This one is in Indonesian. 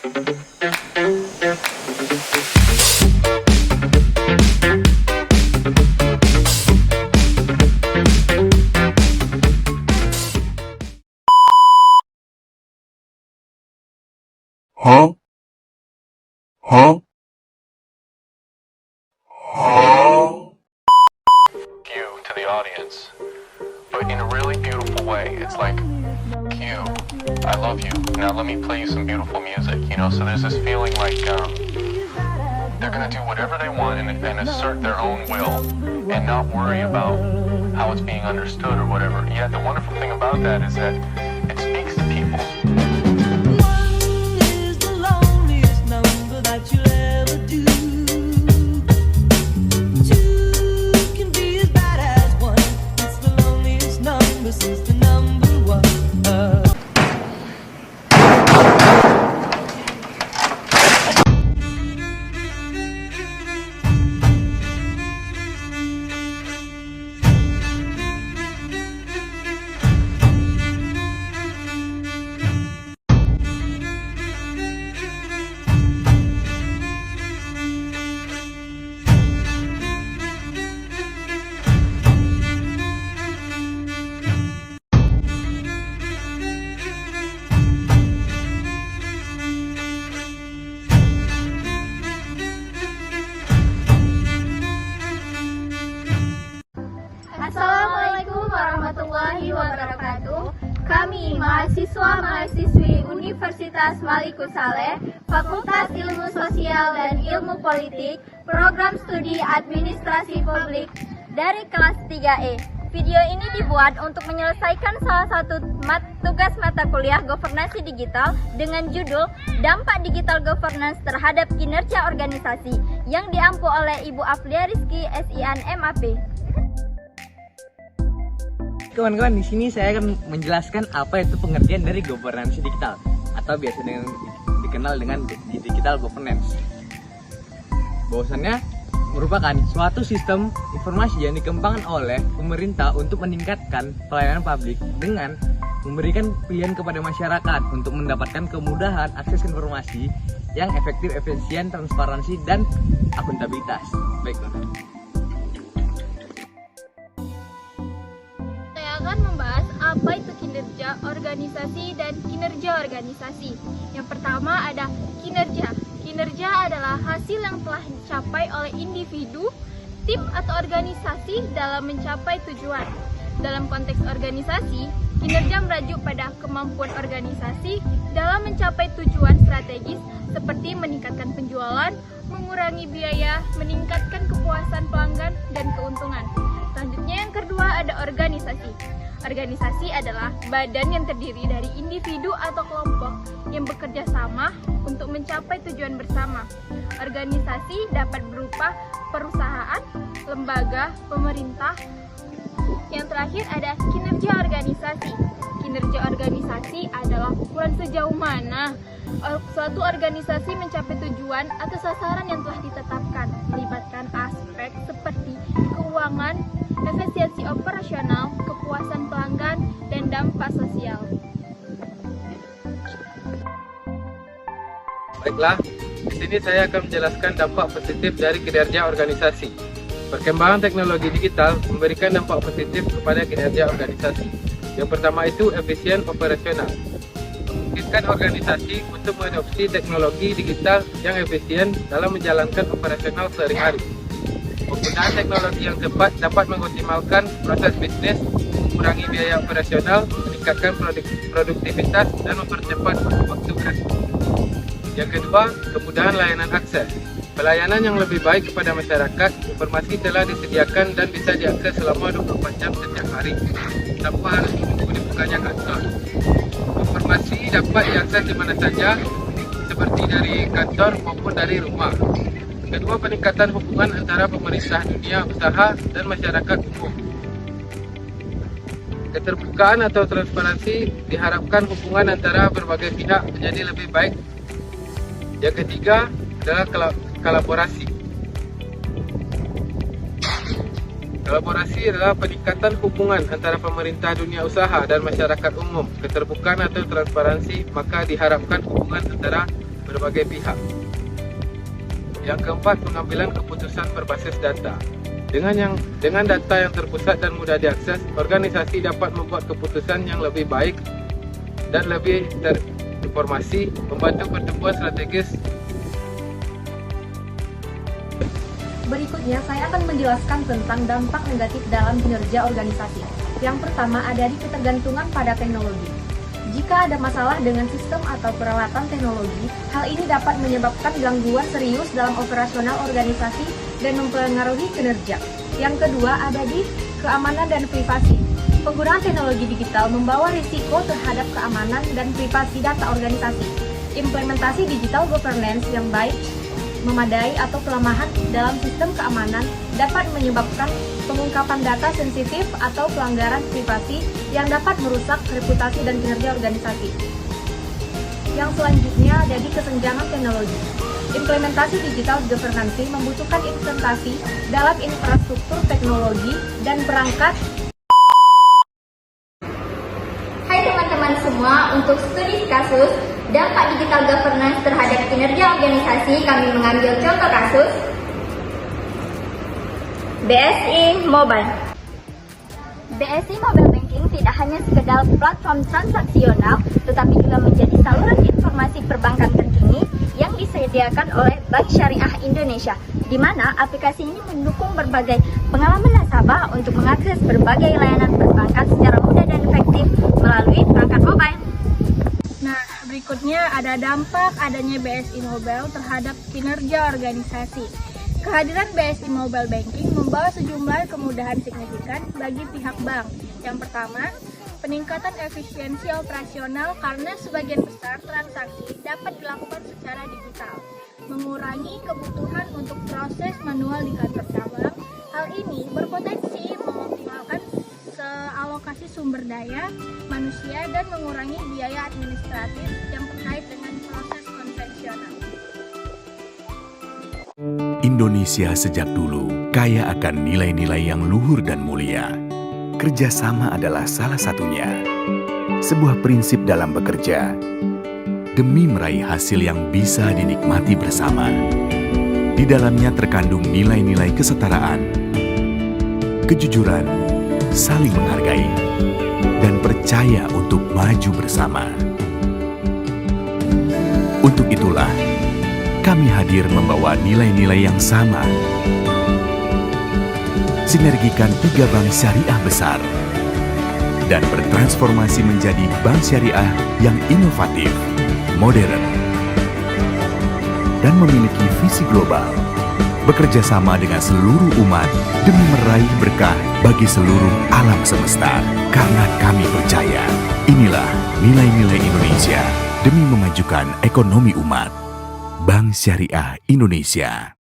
Huh? Huh? Huh? You to the audience, but in a really beautiful way. It's like, Q, I love you. Now let me play you some beautiful music, So there's this feeling like they're gonna do whatever they want and assert their own will and not worry about how it's being understood or whatever. Yet the wonderful thing about that is that it speaks to people. Assalamualaikum warahmatullahi wabarakatuh. Kami mahasiswa-mahasiswi Universitas Malikus Saleh, Fakultas Ilmu Sosial dan Ilmu Politik, Program Studi Administrasi Publik dari kelas 3E. Video ini dibuat untuk menyelesaikan salah satu tugas mata kuliah Governansi Digital dengan judul Dampak Digital Governance terhadap Kinerja Organisasi yang diampu oleh Ibu Aflia Rizky SIan MAP. Kawan-kawan, di sini saya akan menjelaskan apa itu pengertian dari governance digital atau biasa dikenal dengan digital governance. Bahwasannya merupakan suatu sistem informasi yang dikembangkan oleh pemerintah untuk meningkatkan pelayanan publik dengan memberikan pilihan kepada masyarakat untuk mendapatkan kemudahan akses informasi yang efektif, efisien, transparansi, dan akuntabilitas. Baiklah. Akan membahas apa itu kinerja organisasi dan kinerja organisasi. Yang pertama ada kinerja. Kinerja adalah hasil yang telah dicapai oleh individu, tim atau organisasi dalam mencapai tujuan. Dalam konteks organisasi, kinerja merujuk pada kemampuan organisasi dalam mencapai tujuan strategis seperti meningkatkan penjualan, mengurangi biaya, meningkatkan kepuasan pelanggan, dan keuntungan. Selanjutnya yang kedua ada organisasi. Organisasi adalah badan yang terdiri dari individu atau kelompok yang bekerja sama untuk mencapai tujuan bersama. Organisasi dapat berupa perusahaan, lembaga, pemerintah. Yang terakhir ada kinerja organisasi. Kinerja organisasi adalah ukuran sejauh mana suatu organisasi mencapai tujuan atau sasaran yang telah ditetapkan, melibatkan aspek seperti keuangan, efisiensi operasional, kepuasan pelanggan, dan dampak sosial. Baiklah, di sini saya akan menjelaskan dampak positif dari kinerja organisasi. Perkembangan teknologi digital memberikan dampak positif kepada kinerja organisasi. Yang pertama itu efisien operasional. Memungkinkan organisasi untuk mengadopsi teknologi digital yang efisien dalam menjalankan operasional sehari-hari. Penggunaan teknologi yang tepat dapat mengoptimalkan proses bisnis, mengurangi biaya operasional, meningkatkan produktivitas, dan mempercepat waktu kerja. Yang kedua, kemudahan layanan akses. Pelayanan yang lebih baik kepada masyarakat, informasi telah disediakan dan bisa diakses selama 24 jam setiap hari, tanpa harus menunggu dibukanya kantor. Informasi dapat diakses di mana saja, seperti dari kantor maupun dari rumah. Kedua, peningkatan hubungan antara pemerintah, dunia usaha, dan masyarakat umum. Keterbukaan atau transparansi diharapkan hubungan antara berbagai pihak menjadi lebih baik. Yang ketiga adalah kolaborasi. Kolaborasi adalah peningkatan hubungan antara pemerintah, dunia usaha, dan masyarakat umum. Keterbukaan atau transparansi, maka diharapkan hubungan antara berbagai pihak. Yang keempat, pengambilan keputusan berbasis data. Dengan data yang terpusat dan mudah diakses, organisasi dapat membuat keputusan yang lebih baik dan lebih terinformasi, membantu pertumbuhan strategis. Berikutnya, saya akan menjelaskan tentang dampak negatif dalam kinerja organisasi. Yang pertama ada di ketergantungan pada teknologi. Jika ada masalah dengan sistem atau peralatan teknologi, hal ini dapat menyebabkan gangguan serius dalam operasional organisasi dan mempengaruhi kinerja. Yang kedua ada di keamanan dan privasi. Penggunaan teknologi digital membawa risiko terhadap keamanan dan privasi data organisasi. Implementasi digital governance yang baik, memadai atau kelemahan dalam sistem keamanan dapat menyebabkan pengungkapan data sensitif atau pelanggaran privasi yang dapat merusak reputasi dan kinerja organisasi. Yang selanjutnya ada di kesenjangan teknologi. Implementasi digital governance membutuhkan investasi dalam infrastruktur teknologi dan perangkat. Hai teman-teman semua, untuk studi kasus dampak digital governance terhadap kinerja organisasi, kami mengambil contoh kasus BSI Mobile. BSI Mobile Banking tidak hanya sekedar platform transaksional, tetapi juga menjadi saluran informasi perbankan terkini yang disediakan oleh Bank Syariah Indonesia, di mana aplikasi ini mendukung berbagai pengalaman nasabah untuk mengakses berbagai layanan perbankan secara mudah dan efektif melalui perangkat mobile. Nah, berikutnya ada dampak adanya BSI Mobile terhadap kinerja organisasi. Kehadiran BSI Mobile Banking membawa sejumlah kemudahan signifikan bagi pihak bank. Yang pertama, peningkatan efisiensi operasional karena sebagian besar transaksi dapat dilakukan secara digital, mengurangi kebutuhan untuk proses manual di kantor cabang. Hal ini berpotensi mengoptimalkan alokasi sumber daya manusia dan mengurangi biaya administratif yang terkait dengan proses konvensional. Indonesia sejak dulu kaya akan nilai-nilai yang luhur dan mulia. Kerjasama adalah salah satunya. Sebuah prinsip dalam bekerja demi meraih hasil yang bisa dinikmati bersama. Di dalamnya terkandung nilai-nilai kesetaraan, kejujuran, saling menghargai, dan percaya untuk maju bersama. Untuk itulah, kami hadir membawa nilai-nilai yang sama. Sinergikan 3 bank syariah besar dan bertransformasi menjadi bank syariah yang inovatif, modern, dan memiliki visi global. Bekerja sama dengan seluruh umat demi meraih berkah bagi seluruh alam semesta. Karena kami percaya, inilah nilai-nilai Indonesia demi memajukan ekonomi umat. Bank Syariah Indonesia.